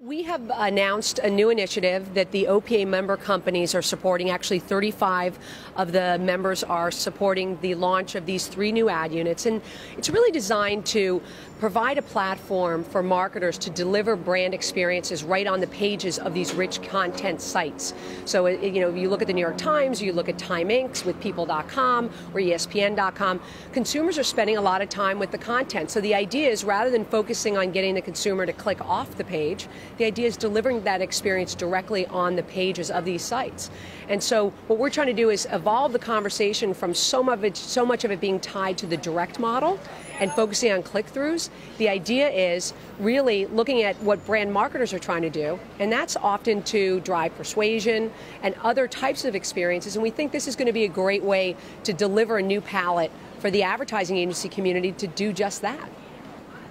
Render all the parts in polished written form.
We have announced a new initiative that the OPA member companies are supporting. Actually, 35 of the members are supporting the launch of these 3 new ad units. And it's really designed to provide a platform for marketers to deliver brand experiences right on the pages of these rich content sites. So, you look at the New York Times, you look at Time Inc. with People.com or ESPN.com, consumers are spending a lot of time with the content. So the idea is, rather than focusing on getting the consumer to click off the page, the idea is delivering that experience directly on the pages of these sites. And so what we're trying to do is evolve the conversation from so much of it being tied to the direct model and focusing on click-throughs. The idea is really looking at what brand marketers are trying to do, and that's often to drive persuasion and other types of experiences. And we think this is going to be a great way to deliver a new palette for the advertising agency community to do just that.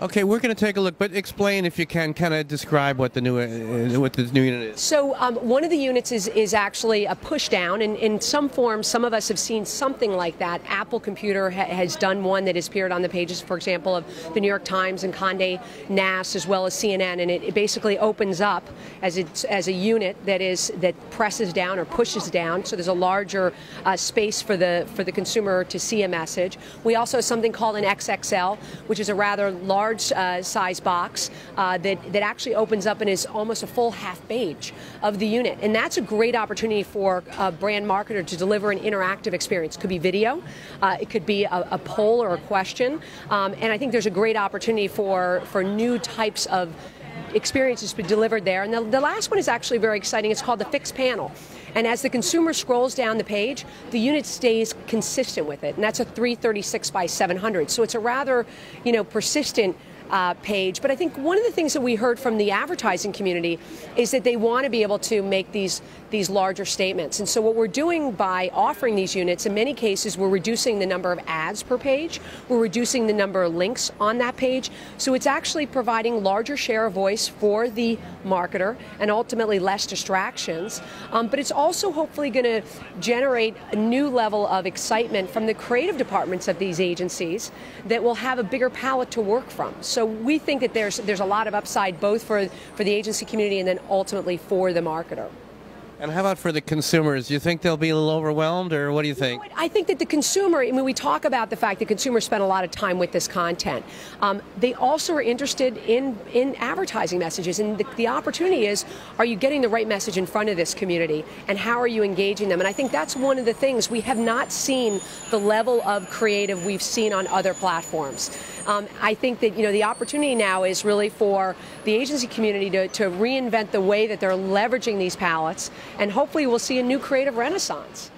Okay, we're going to take a look, but explain, if you can, kind of describe what the new unit is. So one of the units is actually a push down, and in some form, some of us have seen something like that. Apple Computer has done one that has appeared on the pages, for example, of the New York Times and Condé Nast, as well as CNN, and it basically opens up as a unit that presses down or pushes down. So there's a larger space for the consumer to see a message. We also have something called an XXL, which is a rather large size box that actually opens up and is almost a full half page of the unit. And that's a great opportunity for a brand marketer to deliver an interactive experience. It could be video, it could be a poll or a question, and I think there's a great opportunity for new types of experiences to be delivered there. And the last one is actually very exciting. It's called the fixed panel. And as the consumer scrolls down the page, the unit stays consistent with it. And that's a 336 by 700. So it's a rather, persistent page. But I think one of the things that we heard from the advertising community is that they want to be able to make these larger statements. And so what we're doing by offering these units, in many cases, we're reducing the number of ads per page. We're reducing the number of links on that page. So it's actually providing larger share of voice for the marketer and ultimately less distractions. But it's also hopefully going to generate a new level of excitement from the creative departments of these agencies that will have a bigger palette to work from. So we think that there's a lot of upside both for the agency community and then ultimately for the marketer. And how about for the consumers? Do you think they'll be a little overwhelmed, or what do you think? I think that the consumer, we talk about the fact that consumers spend a lot of time with this content. They also are interested in advertising messages, and the opportunity is, are you getting the right message in front of this community, and how are you engaging them? And I think that's one of the things. We have not seen the level of creative we've seen on other platforms. I think that the opportunity now is really for the agency community to reinvent the way that they're leveraging these palettes, and hopefully we'll see a new creative renaissance.